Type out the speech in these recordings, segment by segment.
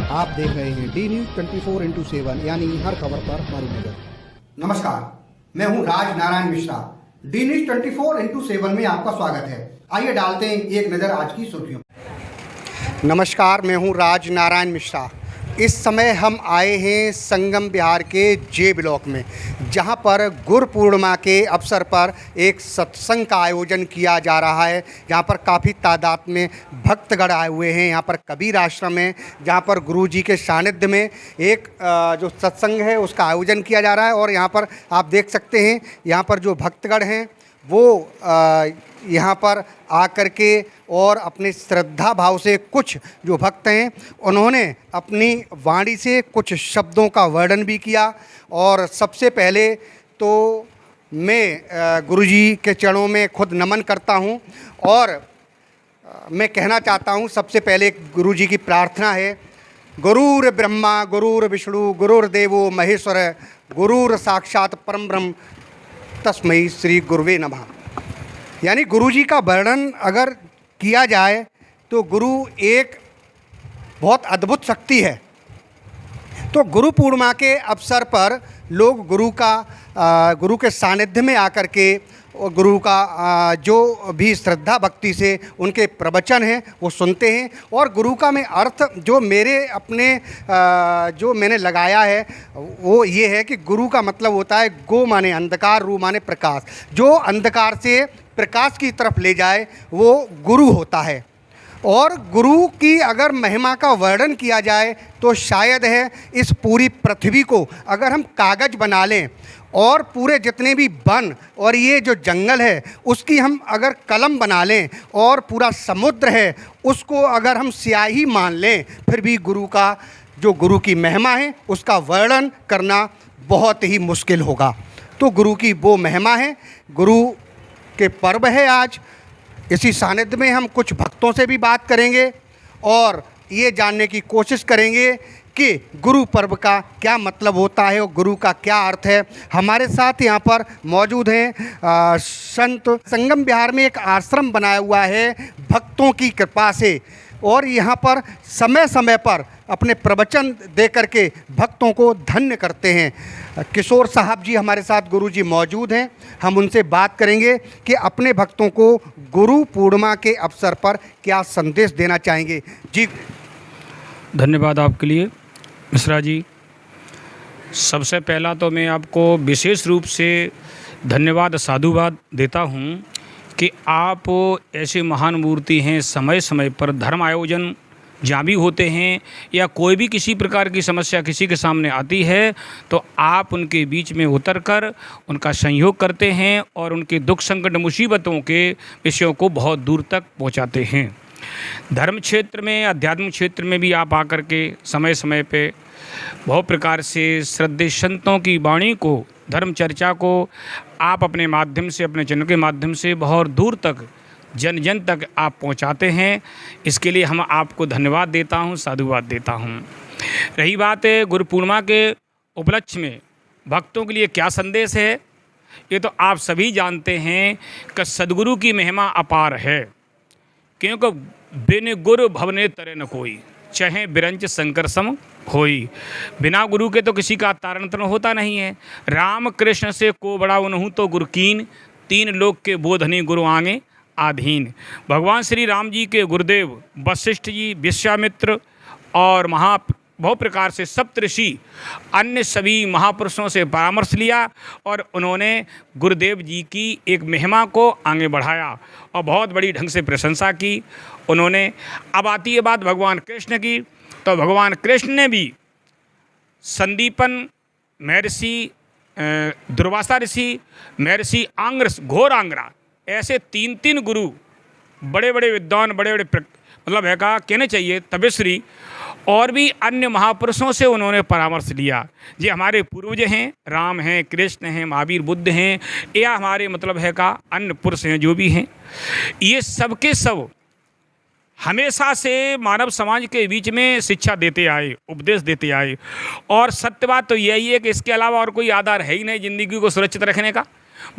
आप देख रहे हैं डी न्यूज 24x7 यानी हर खबर पर हमारी नजर। नमस्कार, मैं हूं Raj Narayan Mishra. D News 24x7 में आपका स्वागत है। आइए डालते हैं एक नजर आज की सुर्खियों। नमस्कार, मैं हूं राज नारायण मिश्रा। इस समय हम आए हैं संगम बिहार के जे ब्लॉक में, जहां पर गुरु पूर्णिमा के अवसर पर एक सत्संग का आयोजन किया जा रहा है। जहां पर काफ़ी तादाद में भक्तगण आए हुए हैं। यहां पर कबीर आश्रम है, जहां पर गुरुजी के सानिध्य में एक जो सत्संग है उसका आयोजन किया जा रहा है। और यहां पर आप देख सकते हैं, यहां पर जो भक्तगण हैं वो यहाँ पर आकर के और अपने श्रद्धा भाव से कुछ जो भक्त हैं उन्होंने अपनी वाणी से कुछ शब्दों का वर्णन भी किया। और सबसे पहले तो मैं गुरुजी के चरणों में खुद नमन करता हूँ और मैं कहना चाहता हूँ, सबसे पहले गुरुजी की प्रार्थना है। गुरुर ब्रह्मा गुरुर विष्णु गुरुर्देवो महेश्वर गुरुर साक्षात परम ब्रह्म तस्मै श्री गुरुवे नमः। यानी गुरुजी का वर्णन अगर किया जाए तो गुरु एक बहुत अद्भुत शक्ति है। तो गुरु पूर्णिमा के अवसर पर लोग गुरु के सानिध्य में आकर के और गुरु का जो भी श्रद्धा भक्ति से उनके प्रवचन हैं वो सुनते हैं। और गुरु का मैं अर्थ जो मेरे अपने जो मैंने लगाया है वो ये है कि गुरु का मतलब होता है गो माने अंधकार, रू माने प्रकाश। जो अंधकार से प्रकाश की तरफ ले जाए वो गुरु होता है। और गुरु की अगर महिमा का वर्णन किया जाए तो शायद है इस पूरी पृथ्वी को अगर हम कागज़ बना लें और पूरे जितने भी वन और ये जो जंगल है उसकी हम अगर कलम बना लें और पूरा समुद्र है उसको अगर हम स्याही मान लें, फिर भी गुरु की महिमा है उसका वर्णन करना बहुत ही मुश्किल होगा। तो गुरु की वो महिमा है। गुरु के पर्व है आज। इसी सानिध्य में हम कुछ भक्तों से भी बात करेंगे और ये जानने की कोशिश करेंगे कि गुरु पर्व का क्या मतलब होता है और गुरु का क्या अर्थ है। हमारे साथ यहाँ पर मौजूद हैं संत। संगम बिहार में एक आश्रम बनाया हुआ है भक्तों की कृपा से और यहाँ पर समय समय पर अपने प्रवचन दे करके भक्तों को धन्य करते हैं। किशोर साहब जी हमारे साथ गुरुजी मौजूद हैं। हम उनसे बात करेंगे कि अपने भक्तों को गुरु पूर्णिमा के अवसर पर क्या संदेश देना चाहेंगे। जी धन्यवाद आपके लिए मिश्रा जी। सबसे पहला तो मैं आपको विशेष रूप से धन्यवाद साधुवाद देता हूँ कि आप ऐसे महान मूर्ति हैं। समय समय पर धर्म आयोजन जहाँ भी होते हैं या कोई भी किसी प्रकार की समस्या किसी के सामने आती है तो आप उनके बीच में उतरकर उनका सहयोग करते हैं और उनके दुख संकट मुसीबतों के विषयों को बहुत दूर तक पहुँचाते हैं। धर्म क्षेत्र में, आध्यात्मिक क्षेत्र में भी आप आकर के समय समय पे बहुत प्रकार से श्रद्धेय संतों की वाणी को, धर्म चर्चा को आप अपने माध्यम से, अपने चैनल के माध्यम से बहुत दूर तक जन जन तक आप पहुंचाते हैं। इसके लिए हम आपको धन्यवाद देता हूं, साधुवाद देता हूं। रही बात है गुरु पूर्णिमा के उपलक्ष्य में भक्तों के लिए क्या संदेश है, ये तो आप सभी जानते हैं कि सद्गुरु की महिमा अपार है। क्योंकि बिन गुरु भवने तरे न कोई, चाहे बिरंच शंकर सम होई। बिना गुरु के तो किसी का तारण तरण होता नहीं है। राम कृष्ण से को बड़ा उन्हूँ तो गुरु कीन, तीन लोक के बोधनी गुरु आगे आधीन। भगवान श्री राम जी के गुरुदेव वशिष्ठ जी, विश्वामित्र और बहुत प्रकार से सप्तऋषि अन्य सभी महापुरुषों से परामर्श लिया और उन्होंने गुरुदेव जी की एक महिमा को आगे बढ़ाया और बहुत बड़ी ढंग से प्रशंसा की उन्होंने। अब आती है बात भगवान कृष्ण की, तो भगवान कृष्ण ने भी संदीपन महर्षि, दुर्वासा ऋषि, महर्षि आंग्रस, घोर आंग्रा, ऐसे तीन तीन गुरु, बड़े बड़े विद्वान, बड़े बड़े मतलब है का कहने चाहिए तपस्वी और भी अन्य महापुरुषों से उन्होंने परामर्श लिया। ये हमारे पूर्वज हैं, राम हैं, कृष्ण हैं, महावीर, बुद्ध हैं, या हमारे मतलब है का अन्य पुरुष हैं जो भी हैं, ये सब के सब हमेशा से मानव समाज के बीच में शिक्षा देते आए, उपदेश देते आए। और सत्य बात तो यही है कि इसके अलावा और कोई आधार है ही नहीं ज़िंदगी को सुरक्षित रखने का।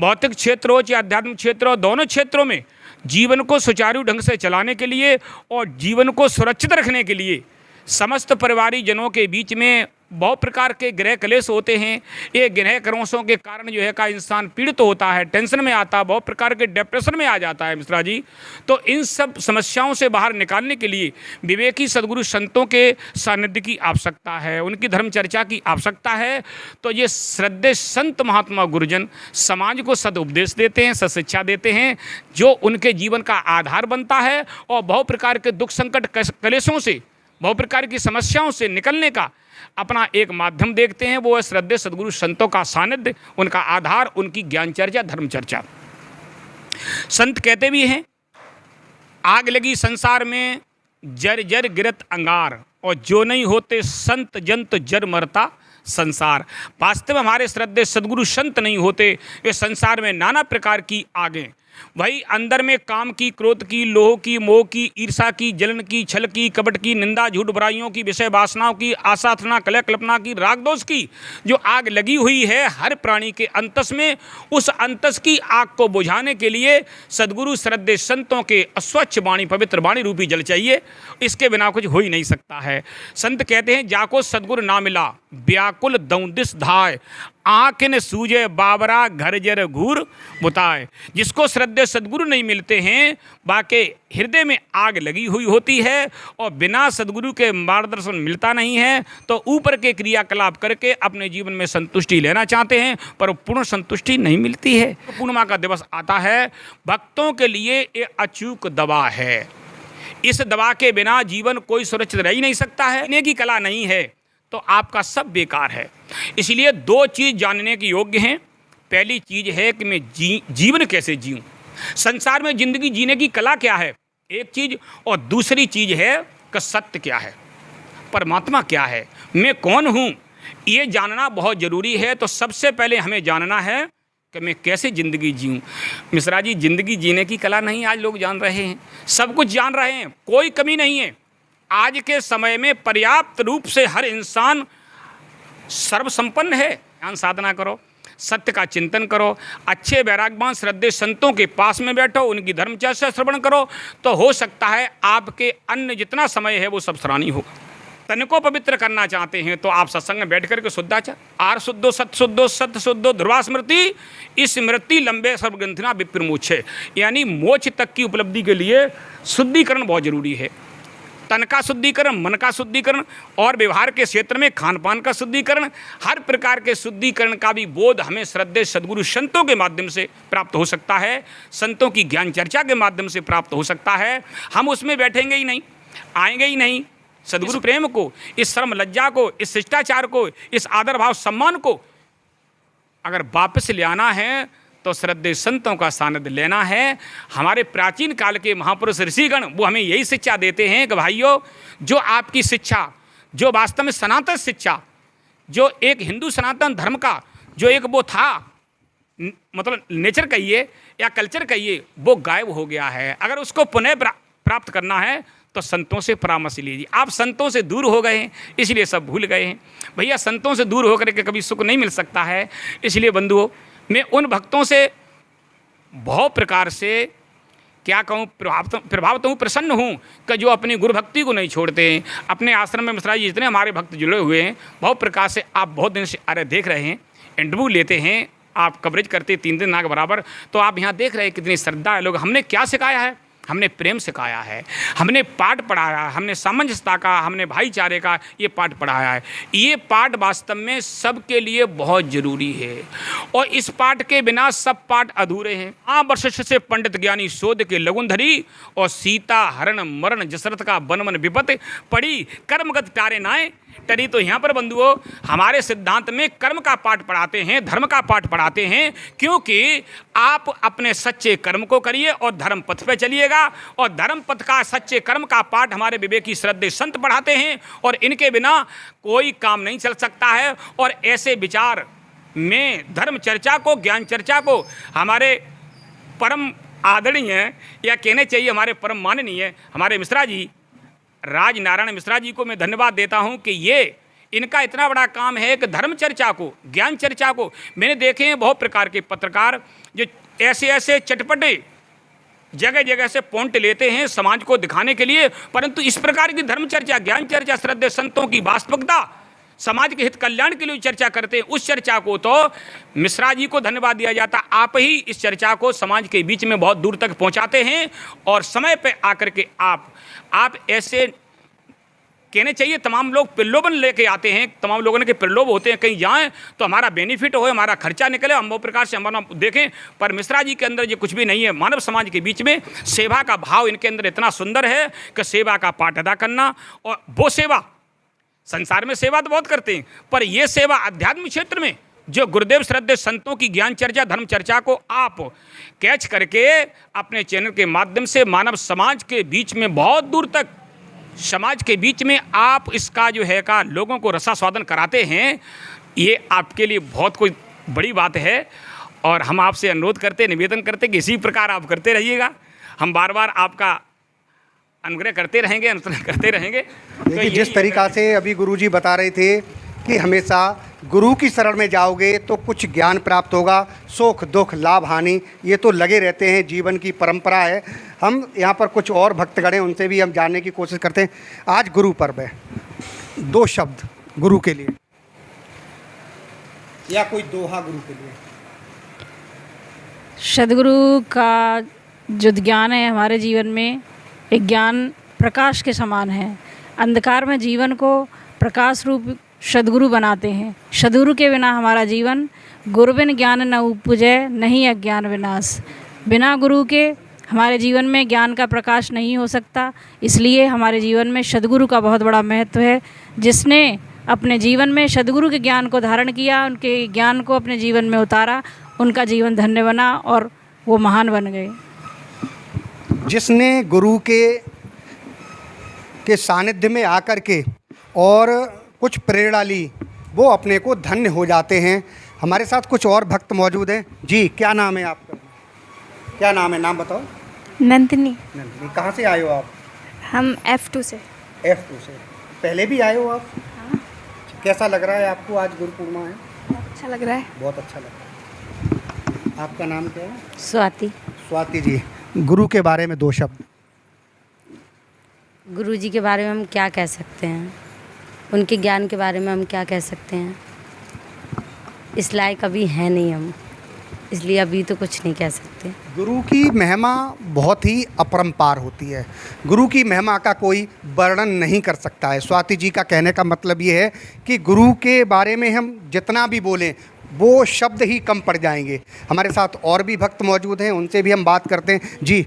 भौतिक क्षेत्र हो चाहे आध्यात्मिक क्षेत्र हो, दोनों क्षेत्रों में जीवन को सुचारू ढंग से चलाने के लिए और जीवन को सुरक्षित रखने के लिए समस्त परिवारीजनों के बीच में बहुत प्रकार के ग्रह क्लेश होते हैं। ये ग्रह क्लेशों के कारण जो है का इंसान पीड़ित होता है, टेंशन में आता है, बहुत प्रकार के डिप्रेशन में आ जाता है मिश्रा जी। तो इन सब समस्याओं से बाहर निकालने के लिए विवेकी सद्गुरु संतों के सानिध्य की आवश्यकता है, उनकी धर्म चर्चा की आवश्यकता है। तो ये श्रद्धेय संत महात्मा गुरुजन समाज को सदुपदेश देते हैं, सशिक्षा देते हैं, जो उनके जीवन का आधार बनता है और बहुत प्रकार के दुख संकट क्लेशों से, बहुत प्रकार की समस्याओं से निकलने का अपना एक माध्यम देखते हैं। वो है श्रद्धेय सद्गुरु संतों का सानिध्य, उनका आधार, उनकी ज्ञान चर्चा, धर्म चर्चा। संत कहते भी हैं, आग लगी संसार में जर जर गिरत अंगार, और जो नहीं होते संत जंत जर मरता संसार। वास्तव में हमारे श्रद्धेय सद्गुरु संत नहीं होते, वे संसार में नाना प्रकार की आगें, वही अंदर में काम की, क्रोध की, लोह की, मोह की, ईर्षा की, जलन की, छल की, कपट की, निंदा, झूठ, बुराइयों की, विषय वासनाओं की, आसाधना, कलह कल्पना की, राग दोष की जो आग लगी हुई है हर प्राणी के अंतस में, उस अंतस की आग को बुझाने के लिए सद्गुरु श्रद्धेय संतों के अस्वच्छ वाणी, पवित्र वाणी रूपी जल चाहिए। इसके बिना कुछ हो ही नहीं सकता है। संत कहते हैं, जाको सद्गुरु ना मिला व्याकुल दौदिस धाय, आँख ने सूझे बाबरा घर जर घूर बुताए। जिसको श्रद्धेय सद्गुरु नहीं मिलते हैं, बाके हृदय में आग लगी हुई होती है और बिना सद्गुरु के मार्गदर्शन मिलता नहीं है। तो ऊपर के क्रियाकलाप करके अपने जीवन में संतुष्टि लेना चाहते हैं, पर पूर्ण संतुष्टि नहीं मिलती है। पूर्णिमा का दिवस आता है, भक्तों के लिए ये अचूक दवा है। इस दवा के बिना जीवन कोई सुरक्षित रह ही नहीं सकता है। जीने की कला नहीं है तो आपका सब बेकार है। इसलिए दो चीज़ जानने के योग्य हैं। पहली चीज़ है कि मैं जीवन कैसे जीऊँ, संसार में जिंदगी जीने की कला क्या है, एक चीज़, और दूसरी चीज़ है कि सत्य क्या है, परमात्मा क्या है, मैं कौन हूँ, ये जानना बहुत ज़रूरी है। तो सबसे पहले हमें जानना है कि मैं कैसे ज़िंदगी जीऊँ। मिश्रा जी, ज़िंदगी जीने की कला नहीं आज लोग जान रहे हैं, सब कुछ जान रहे हैं, कोई कमी नहीं है। आज के समय में पर्याप्त रूप से हर इंसान सर्वसंपन्न है। ध्यान साधना करो, सत्य का चिंतन करो, अच्छे वैराग्यवान श्रद्धेय संतों के पास में बैठो, उनकी धर्म चर्चा श्रवण करो, तो हो सकता है आपके अन्य जितना समय है वो सब सराहनीय होगा। तन को पवित्र करना चाहते हैं तो आप सत्संग में बैठ करके शुद्धाचार, आर शुद्धो सत शुद्धो सत्य शुद्धो ध्रुवा स्मृति, इस स्मृति लंबे सर्वग्रंथिना विप्रमोक्षे, यानी मोक्ष तक की उपलब्धि के लिए शुद्धिकरण बहुत जरूरी है। तन का शुद्धिकरण, मन का शुद्धिकरण और व्यवहार के क्षेत्र में खान पान का शुद्धिकरण, हर प्रकार के शुद्धिकरण का भी बोध हमें श्रद्धेय सद्गुरु संतों के माध्यम से प्राप्त हो सकता है, संतों की ज्ञान चर्चा के माध्यम से प्राप्त हो सकता है। हम उसमें बैठेंगे ही नहीं, आएंगे ही नहीं। सद्गुरु प्रेम को, इस शर्म लज्जा को, इस शिष्टाचार को, इस आदर भाव सम्मान को अगर वापस ले आना है तो श्रद्धेय संतों का सानिध्य लेना है। हमारे प्राचीन काल के महापुरुष ऋषिगण वो हमें यही शिक्षा देते हैं कि भाइयों, जो आपकी शिक्षा, जो वास्तव में सनातन शिक्षा, जो एक हिंदू सनातन धर्म का जो एक वो था, मतलब नेचर कहिए या कल्चर कहिए, वो गायब हो गया है। अगर उसको पुनः प्राप्त करना है तो संतों से परामर्श लीजिए। आप संतों से दूर हो गए हैं, इसलिए सब भूल गए हैं। भैया, संतों से दूर होकर के कभी सुख नहीं मिल सकता है। इसलिए बंधुओं, मैं उन भक्तों से बहुत प्रकार से क्या कहूँ, प्रभावित हूँ, प्रसन्न हूँ कि जो अपनी गुरु भक्ति को नहीं छोड़ते हैं। अपने आश्रम में मिश्रा जी जितने हमारे भक्त जुड़े हुए हैं, बहुत प्रकार से आप बहुत दिन से अरे देख रहे हैं, इंटरव्यू लेते हैं, आप कवरेज करते 3 दिन ना के बराबर, तो आप यहाँ देख रहे हैं कितनी श्रद्धा है। लोग हमने क्या सिखाया है, हमने प्रेम सिखाया है, हमने पाठ पढ़ाया है, हमने सामंजस्यता का, हमने भाईचारे का ये पाठ पढ़ाया है। ये पाठ वास्तव में सबके लिए बहुत जरूरी है और इस पाठ के बिना सब पाठ अधूरे हैं। वर्ष से पंडित ज्ञानी शोध के लगुन धरी और सीता हरण मरण जसरथ का वन वन विपत पड़ी, कर्मगत टारे नाए टरी। तो यहाँ पर बंधुओं, हमारे सिद्धांत में कर्म का पाठ पढ़ाते हैं, धर्म का पाठ पढ़ाते हैं, क्योंकि आप अपने सच्चे कर्म को करिए और धर्म पथ पे चलिएगा। और धर्म पथ का, सच्चे कर्म का पाठ हमारे विवेकी श्रद्धेय संत पढ़ाते हैं और इनके बिना कोई काम नहीं चल सकता है। और ऐसे विचार में धर्म चर्चा को, ज्ञान चर्चा को हमारे परम आदरणीय या कहने चाहिए हमारे परम माननीय हमारे मिश्रा जी, राज नारायण मिश्रा जी को मैं धन्यवाद देता हूं कि ये इनका इतना बड़ा काम है कि धर्म चर्चा को, ज्ञान चर्चा को, मैंने देखे हैं बहुत प्रकार के पत्रकार जो ऐसे ऐसे चटपटे जगह जगह से पॉइंट लेते हैं समाज को दिखाने के लिए, परंतु इस प्रकार की धर्म चर्चा, ज्ञान चर्चा, श्रद्धेय संतों की वास्तविकता, समाज के हित कल्याण के लिए चर्चा करते हैं, उस चर्चा को तो मिश्रा जी को धन्यवाद दिया जाता। आप ही इस चर्चा को समाज के बीच में बहुत दूर तक पहुंचाते हैं और समय पे आकर के आप ऐसे कहने चाहिए, तमाम लोग प्रलोभन लेके आते हैं, तमाम लोगों के प्रलोभ होते हैं, कहीं जाएं तो हमारा बेनिफिट हो, हमारा खर्चा निकले, हम वो प्रकार से हमारा देखें, पर मिश्रा जी के अंदर ये कुछ भी नहीं है। मानव समाज के बीच में सेवा का भाव इनके अंदर इतना सुंदर है कि सेवा का पाठ अदा करना, और वो सेवा, संसार में सेवा तो बहुत करते हैं, पर ये सेवा आध्यात्मिक क्षेत्र में जो गुरुदेव श्रद्धेय संतों की ज्ञान चर्चा, धर्म चर्चा को आप कैच करके अपने चैनल के माध्यम से मानव समाज के बीच में, बहुत दूर तक समाज के बीच में आप इसका जो है का लोगों को रसास्वादन कराते हैं, ये आपके लिए बहुत कोई बड़ी बात है। और हम आपसे अनुरोध करते, निवेदन करते कि इसी प्रकार आप करते रहिएगा। हम बार बार आपका अनुग्रह करते रहेंगे, अनुसरण करते रहेंगे। देखिए, जिस तरीक़ा से अभी गुरुजी बता रहे थे कि हमेशा गुरु की शरण में जाओगे तो कुछ ज्ञान प्राप्त होगा, सुख दुख लाभ हानि ये तो लगे रहते हैं, जीवन की परंपरा है। हम यहाँ पर कुछ और भक्तगण हैं, उनसे भी हम जानने की कोशिश करते हैं। आज गुरु पर्व है, 2 शब्द गुरु के लिए या कोई दोहा गुरु के लिए। सदगुरु का जो ज्ञान है हमारे जीवन में, एक ज्ञान प्रकाश के समान है। अंधकार में जीवन को प्रकाश रूप सदगुरु बनाते हैं। सदगुरु के बिना हमारा जीवन, गुरु बिन ज्ञान न उपजै, नहीं अज्ञान विनाश। बिना गुरु के हमारे जीवन में ज्ञान का प्रकाश नहीं हो सकता। इसलिए हमारे जीवन में सदगुरु का बहुत बड़ा महत्व है। जिसने अपने जीवन में सदगुरु के ज्ञान को धारण किया, उनके ज्ञान को अपने जीवन में उतारा, उनका जीवन धन्य बना और वो महान बन गए। जिसने गुरु के सानिध्य में आकर के और कुछ प्रेरणा ली, वो अपने को धन्य हो जाते हैं। हमारे साथ कुछ और भक्त मौजूद हैं। जी, क्या नाम है आपका? क्या नाम है, नाम बताओ। नंदिनी। नंदिनी, कहाँ से आए हो आप? हम F2 से। F2 से। पहले भी आए हो आप? हाँ। कैसा लग रहा है आपको? आज गुरु पूर्णिमा है। बहुत अच्छा लग रहा है। बहुत अच्छा लग रहा है। आपका नाम क्या है? स्वाति। स्वाति जी, गुरु के बारे में 2 शब्द। गुरु जी के बारे में हम क्या कह सकते हैं, उनके ज्ञान के बारे में हम क्या कह सकते हैं। इस लायक अभी हैं नहीं हम, इसलिए अभी तो कुछ नहीं कह सकते। गुरु की महिमा बहुत ही अपरंपार होती है। गुरु की महिमा का कोई वर्णन नहीं कर सकता है। स्वाति जी का कहने का मतलब ये है कि गुरु के बारे में हम जितना भी बोलें वो शब्द ही कम पड़ जाएंगे। हमारे साथ और भी भक्त मौजूद हैं, उनसे भी हम बात करते हैं। जी,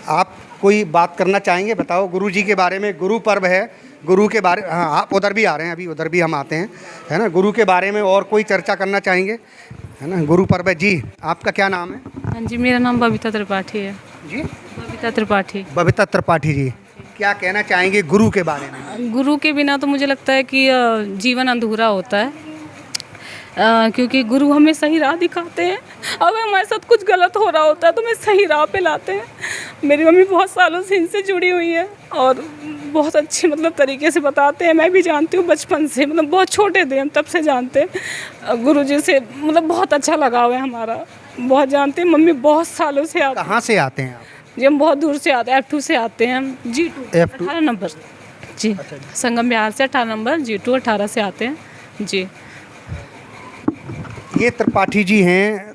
आप कोई बात करना चाहेंगे? बताओ गुरु जी के बारे में। गुरु पर्व है, गुरु के बारे, हाँ आप उधर भी आ रहे हैं, अभी उधर भी हम आते हैं, है ना। गुरु के बारे में और कोई चर्चा करना चाहेंगे, है ना। गुरु पर्व है। जी, आपका क्या नाम है? हाँ जी, मेरा नाम बबीता त्रिपाठी है। जी, बबीता त्रिपाठी। बबीता त्रिपाठी जी, क्या कहना चाहेंगे गुरु के बारे में? गुरु के बिना तो मुझे लगता है कि जीवन अधूरा होता है, क्योंकि गुरु हमें सही राह दिखाते हैं। अगर हमारे साथ कुछ गलत हो रहा होता है तो हमें सही राह पे लाते हैं। मेरी मम्मी बहुत सालों से इनसे जुड़ी हुई है और बहुत अच्छे तरीके से बताते हैं। मैं भी जानती हूँ बचपन से, बहुत छोटे थे हम तब से जानते हैं। गुरु जी से बहुत अच्छा लगाव है हमारा, बहुत जानते हैं। मम्मी बहुत सालों से आते हैं। कहाँ से आते हैं आप? जी, हम बहुत दूर से आते हैं, F2 से आते हैं हम। G2 18 नंबर जी। अच्छा जी। संगम बिहार से 18 नंबर, G2 18 से आते हैं जी। ये त्रिपाठी जी हैं,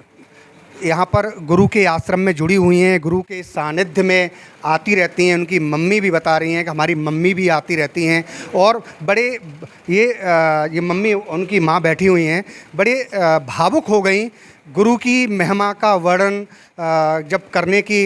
यहाँ पर गुरु के आश्रम में जुड़ी हुई हैं, गुरु के सानिध्य में आती रहती हैं। उनकी मम्मी भी बता रही हैं कि हमारी मम्मी भी आती रहती हैं और बड़े ये मम्मी, उनकी माँ बैठी हुई हैं, बड़े भावुक हो गई। गुरु की महिमा का वर्णन जब करने की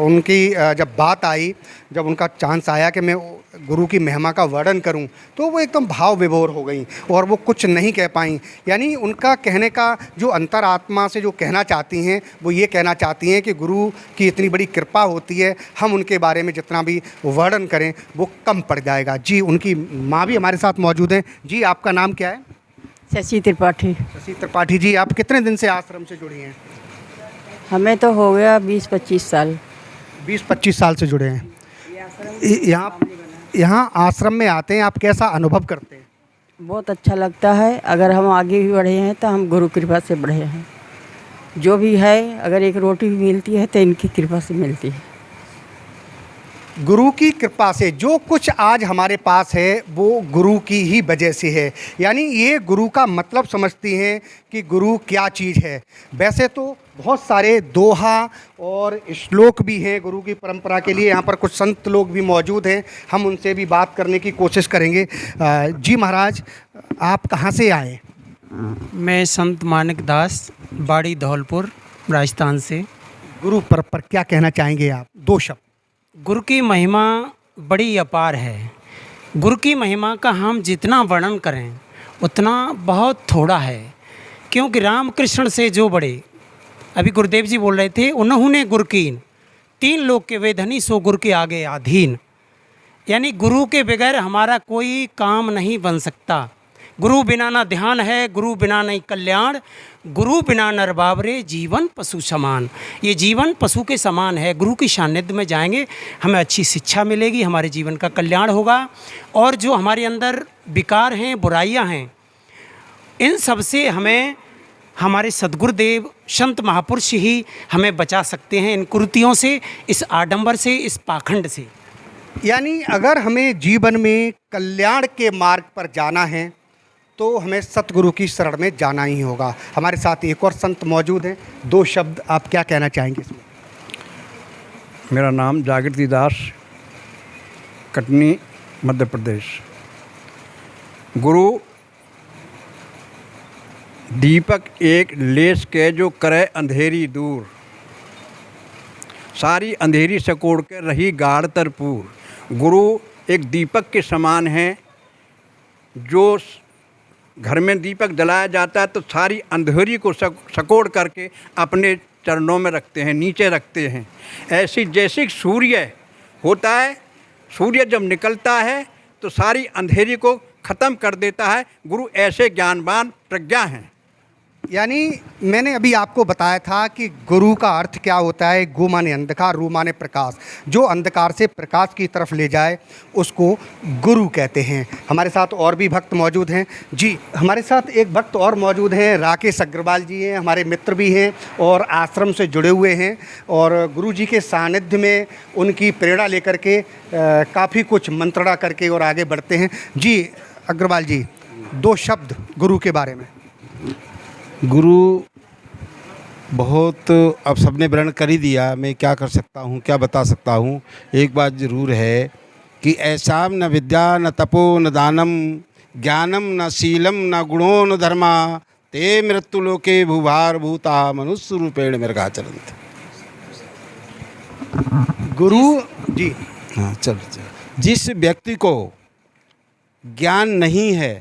उनकी जब बात आई, जब उनका चांस आया कि मैं गुरु की महिमा का वर्णन करूं, तो वो एकदम भाव विभोर हो गई और वो कुछ नहीं कह पाई। यानी उनका कहने का जो अंतरात्मा से जो कहना चाहती हैं, वो ये कहना चाहती हैं कि गुरु की इतनी बड़ी कृपा होती है, हम उनके बारे में जितना भी वर्णन करें वो कम पड़ जाएगा। जी, उनकी माँ भी हमारे साथ मौजूद हैं। जी, आपका नाम क्या है? शशि त्रिपाठी। शशि त्रिपाठी जी, आप कितने दिन से आश्रम से जुड़ी हैं? हमें तो हो गया 20-25 साल। 20-25 साल से जुड़े हैं। यहाँ आश्रम में आते हैं, आप कैसा अनुभव करते हैं? बहुत अच्छा लगता है। अगर हम आगे भी बढ़े हैं तो हम गुरु कृपा से बढ़े हैं। जो भी है, अगर एक रोटी भी मिलती है तो इनकी कृपा से मिलती है। गुरु की कृपा से जो कुछ आज हमारे पास है वो गुरु की ही वजह से है। यानी ये गुरु का मतलब समझती हैं कि गुरु क्या चीज़ है। वैसे तो बहुत सारे दोहा और श्लोक भी हैं गुरु की परंपरा के लिए। यहाँ पर कुछ संत लोग भी मौजूद हैं, हम उनसे भी बात करने की कोशिश करेंगे। जी महाराज, आप कहाँ से आए? मैं संत मानिक दास, बाड़ी धौलपुर, राजस्थान से। गुरु पर क्या कहना चाहेंगे आप? 2 शब्द। गुरु की महिमा बड़ी अपार है। गुरु की महिमा का हम जितना वर्णन करें उतना बहुत थोड़ा है, क्योंकि रामकृष्ण से जो बड़े, अभी गुरुदेव जी बोल रहे थे, उन्होंने गुरु कीन 3 लोक के वेधनी सो गुरु के आगे आधीन। यानी गुरु के बगैर हमारा कोई काम नहीं बन सकता। गुरु बिना ना ध्यान है, गुरु बिना नहीं कल्याण, गुरु बिना नर बाबरे जीवन पशु समान। ये जीवन पशु के समान है। गुरु की सानिध्य में जाएंगे, हमें अच्छी शिक्षा मिलेगी, हमारे जीवन का कल्याण होगा, और जो हमारे अंदर विकार हैं, बुराइयां हैं, इन सब से हमें हमारे सद्गुरुदेव संत महापुरुष ही हमें बचा सकते हैं, इन कुरीतियों से, इस आडंबर से, इस पाखंड से। यानी अगर हमें जीवन में कल्याण के मार्ग पर जाना है तो हमें सतगुरु की शरण में जाना ही होगा। हमारे साथ एक और संत मौजूद हैं, 2 शब्द आप क्या कहना चाहेंगे इसमें? मेरा नाम जागृति दास, कटनी, मध्य प्रदेश। गुरु दीपक एक लेस के जो करे अंधेरी दूर, सारी अंधेरी सकोड़ के रही गाढ़ तरपूर। गुरु एक दीपक के समान है। जो घर में दीपक जलाया जाता है तो सारी अंधेरी को सकोड़ करके अपने चरणों में रखते हैं, नीचे रखते हैं। ऐसी जैसे सूर्य होता है, सूर्य जब निकलता है तो सारी अंधेरी को ख़त्म कर देता है। गुरु ऐसे ज्ञानवान प्रज्ञा हैं। यानी मैंने अभी आपको बताया था कि गुरु का अर्थ क्या होता है। गु माने अंधकार, रू माने प्रकाश। जो अंधकार से प्रकाश की तरफ ले जाए उसको गुरु कहते हैं। हमारे साथ और भी भक्त मौजूद हैं। जी, हमारे साथ एक भक्त और मौजूद हैं, राकेश अग्रवाल जी हैं, हमारे मित्र भी हैं और आश्रम से जुड़े हुए हैं, और गुरु जी के सानिध्य में उनकी प्रेरणा लेकर के काफ़ी कुछ मंत्रणा करके और आगे बढ़ते हैं। जी अग्रवाल जी, 2 शब्द गुरु के बारे में। गुरु बहुत, अब सबने वर्णन कर ही दिया, मैं क्या कर सकता हूँ, क्या बता सकता हूँ। एक बात ज़रूर है कि ऐसाम न विद्या न तपो न दानम ज्ञानम न शीलम न गुणो न धर्मा ते मृत्यु लोके भूभार भूता मनुष्य रूपेण मृगाचरन्ति। गुरु जी, हाँ चलो। जिस व्यक्ति को ज्ञान नहीं है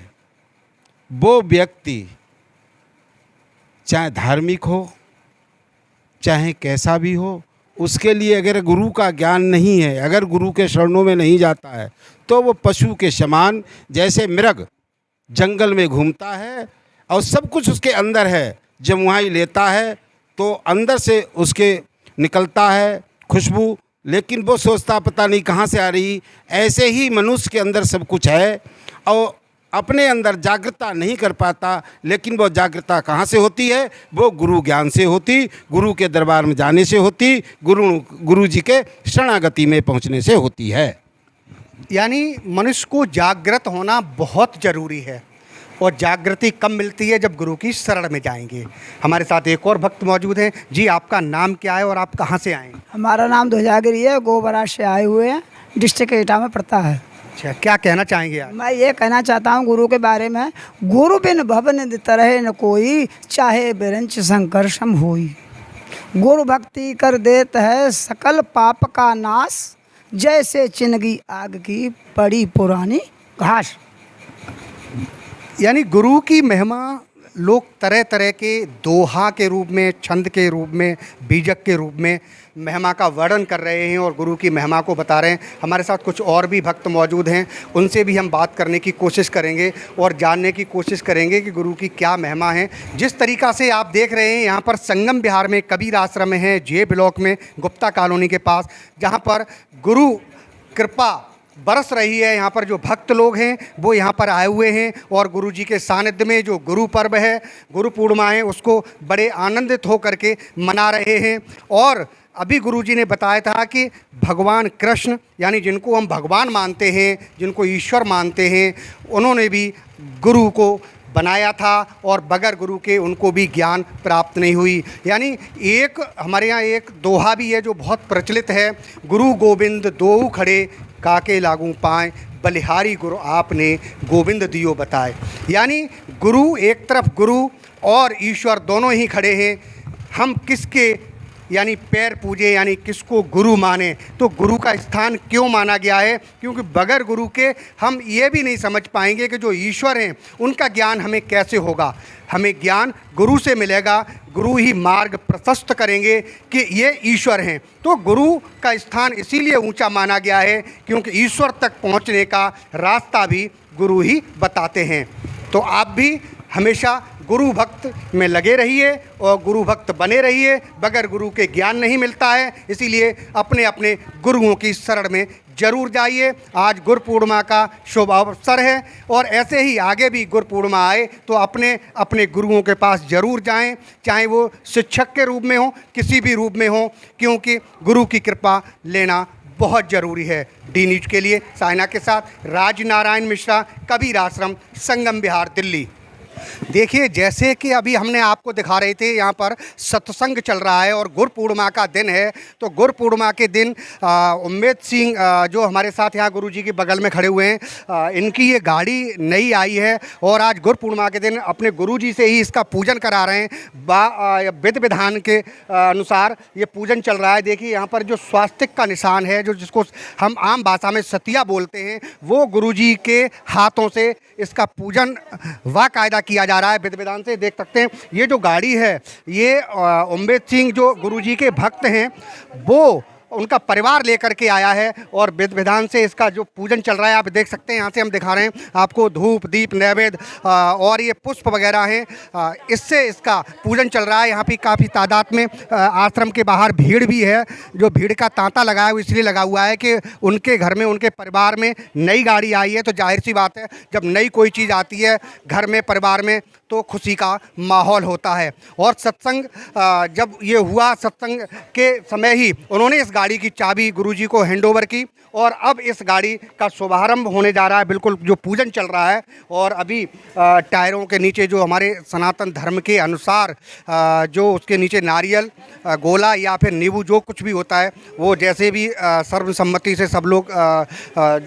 वो व्यक्ति चाहे धार्मिक हो चाहे कैसा भी हो, उसके लिए अगर गुरु का ज्ञान नहीं है, अगर गुरु के शरणों में नहीं जाता है तो वो पशु के समान, जैसे मृग जंगल में घूमता है और सब कुछ उसके अंदर है, जब वहाँ ही लेता है तो अंदर से उसके निकलता है खुशबू, लेकिन वो सोचता पता नहीं कहाँ से आ रही। ऐसे ही मनुष्य के अंदर सब कुछ है और अपने अंदर जागृता नहीं कर पाता, लेकिन वो जागृता कहाँ से होती है? वो गुरु ज्ञान से होती, गुरु के दरबार में जाने से होती, गुरु जी के शरणागति में पहुँचने से होती है। यानी मनुष्य को जागृत होना बहुत ज़रूरी है, और जागृति कब मिलती है? जब गुरु की शरण में जाएंगे। हमारे साथ एक और भक्त मौजूद हैं। जी, आपका नाम क्या है और आप कहाँ से आए? हमारा नाम ध्वजागिरी है, गोबराज से आए हुए हैं, डिस्ट्रिक्ट एटा में पड़ता है। अच्छा, क्या कहना चाहेंगे आप? मैं ये कहना चाहता हूँ गुरु के बारे में, गुरु बिन भवन तरह न कोई, चाहे बिरंच संकर्षम होई। गुरु भक्ति कर देत है सकल पाप का नाश, जैसे चिनगी आग की पड़ी पुरानी घास। यानी गुरु की महिमा लोग तरह तरह के दोहा के रूप में, छंद के रूप में, बीजक के रूप में महिमा का वर्णन कर रहे हैं और गुरु की महिमा को बता रहे हैं। हमारे साथ कुछ और भी भक्त मौजूद हैं, उनसे भी हम बात करने की कोशिश करेंगे और जानने की कोशिश करेंगे कि गुरु की क्या महिमा है। जिस तरीक़ा से आप देख रहे हैं, यहाँ पर संगम विहार में कबीर आश्रम है, जे ब्लॉक में, गुप्ता कॉलोनी के पास, जहाँ पर गुरु कृपा बरस रही है। यहाँ पर जो भक्त लोग हैं वो यहाँ पर आए हुए हैं और गुरु जी के सानिध्य में जो गुरु पर्व है, गुरु पूर्णिमा है, उसको बड़े आनंदित होकर के मना रहे हैं। और अभी गुरुजी ने बताया था कि भगवान कृष्ण यानी जिनको हम भगवान मानते हैं, जिनको ईश्वर मानते हैं, उन्होंने भी गुरु को बनाया था और बगैर गुरु के उनको भी ज्ञान प्राप्त नहीं हुई। यानी एक हमारे यहाँ एक दोहा भी है जो बहुत प्रचलित है, गुरु गोविंद दोऊ खड़े काके लागू पाएँ, बलिहारी गुरु आपने गोविंद दियो बताए। यानी गुरु एक तरफ गुरु और ईश्वर दोनों ही खड़े हैं। हम किसके यानी पैर पूजे यानी किसको गुरु माने, तो गुरु का स्थान क्यों माना गया है? क्योंकि बगैर गुरु के हम ये भी नहीं समझ पाएंगे कि जो ईश्वर हैं उनका ज्ञान हमें कैसे होगा। हमें ज्ञान गुरु से मिलेगा, गुरु ही मार्ग प्रशस्त करेंगे कि ये ईश्वर हैं। तो गुरु का स्थान इसीलिए ऊंचा माना गया है क्योंकि ईश्वर तक पहुंचने का रास्ता भी गुरु ही बताते हैं। तो आप भी हमेशा गुरु भक्त में लगे रहिए और गुरु भक्त बने रहिए। बगैर गुरु के ज्ञान नहीं मिलता है, इसीलिए अपने अपने गुरुओं की शरण में जरूर जाइए। आज गुरु पूर्णिमा का शुभ अवसर है और ऐसे ही आगे भी गुरु पूर्णिमा आए तो अपने अपने गुरुओं के पास जरूर जाएं, चाहे वो शिक्षक के रूप में हो, किसी भी रूप में हो, क्योंकि गुरु की कृपा लेना बहुत ज़रूरी है। डी न्यूज के लिए साइना के साथ राज नारायण मिश्रा, कबीर आश्रम, संगम विहार, दिल्ली। देखिए, जैसे कि अभी हमने आपको दिखा रहे थे, यहाँ पर सत्संग चल रहा है और गुरु पूर्णिमा का दिन है। तो गुरु पूर्णिमा के दिन उम्मेद सिंह जो हमारे साथ यहाँ गुरु जी के बगल में खड़े हुए हैं, इनकी ये गाड़ी नई आई है और आज गुरु पूर्णिमा के दिन अपने गुरु जी से ही इसका पूजन करा रहे हैं। विधि विधान के अनुसार ये पूजन चल रहा है। देखिए, यहाँ पर जो स्वास्तिक का निशान है, जो जिसको हम आम भाषा में सतिया बोलते हैं, वो गुरु जी के हाथों से इसका पूजन बाकायदा किया जा रहा है। विधि विधान से देख सकते हैं। ये जो गाड़ी है, ये उम्मेद सिंह जो गुरुजी के भक्त हैं वो उनका परिवार लेकर के आया है और विधि विधान से इसका जो पूजन चल रहा है आप देख सकते हैं। यहाँ से हम दिखा रहे हैं आपको धूप दीप नैवेद्य और ये पुष्प वगैरह हैं, इससे इसका पूजन चल रहा है। यहाँ पे काफ़ी तादाद में आश्रम के बाहर भीड़ भी है। जो भीड़ का तांता लगा है वो इसलिए लगा हुआ है कि उनके घर में, उनके परिवार में नई गाड़ी आई है। तो जाहिर सी बात है, जब नई कोई चीज़ आती है घर में, परिवार में, तो खुशी का माहौल होता है। और सत्संग जब ये हुआ, सत्संग के समय ही उन्होंने इस गाड़ी की चाबी गुरुजी को हैंडओवर की और अब इस गाड़ी का शुभारंभ होने जा रहा है। बिल्कुल जो पूजन चल रहा है और अभी टायरों के नीचे जो हमारे सनातन धर्म के अनुसार जो उसके नीचे नारियल, गोला या फिर नींबू जो कुछ भी होता है, वो जैसे भी सर्वसम्मति से सब लोग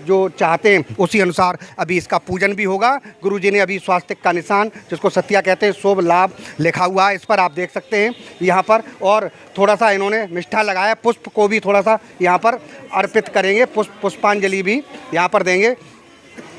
जो चाहते हैं उसी अनुसार अभी इसका पूजन भी होगा। गुरुजी ने अभी स्वास्तिक का निशान, जिसको सत्या कहते हैं, शुभ लाभ लिखा हुआ है, इस पर आप देख सकते हैं यहाँ पर। और थोड़ा सा इन्होंने मिष्ठा लगाया, पुष्प को भी थोड़ा सा यहाँ पर अर्पित करेंगे, पुष्पांजलि भी यहाँ पर देंगे।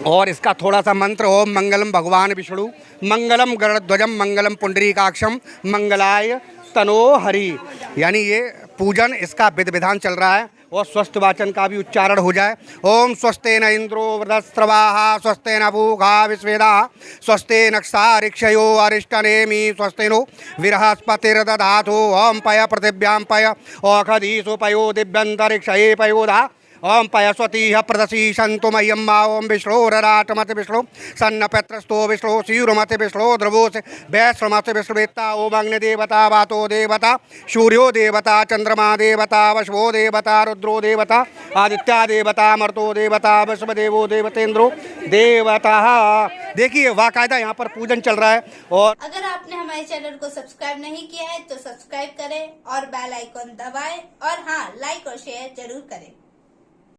और इसका थोड़ा सा मंत्र, ओम मंगलम भगवान विष्णु, मंगलम गरुड़ध्वजम, मंगलम पुंडरीकाक्षम, मंगलाय तनो हरि। यानी ये पूजन इसका विधि विधान चल रहा है और स्वस्थ वाचन का भी उच्चारण हो जाए। ओम स्वस्तेन इंद्रो वृधस्रवाः, स्वस्तेन पूषा विश्वेदाः, स्वस्तेन नक्षारिक्षयो अरिष्टनेमि, स्वस्तिनो बृहस्पतिर्दधातु। ओम पय पृथिव्यां पय, ओषधीषु पयो दिव्यन्तरिक्षये पयोधा। ओम पयस्वतीह प्रदशी सन्तु मह्यम्मा। ओम विष्णोरराटमति विष्णु सन्नपत्रस्तो विष्णु स्यूरमति विष्णु द्रवोस वैश्रमति विष्णुवेत्ता। ओम अग्निदेवता वातो देवता, सूर्यो देवता, चंद्रमा देवता, वशवो देवता, रुद्रो देवता, आदित्या देवता, मर्तो देवता, विश्वदेवो देवतेन्द्रो देवता। देखिए, वाकायदा यहाँ पर पूजन चल रहा है। और अगर आपने हमारे चैनल को सब्सक्राइब नहीं किया है तो सब्सक्राइब करें और बेल आइकॉन दबाएं और हाँ, लाइक और शेयर जरूर करें।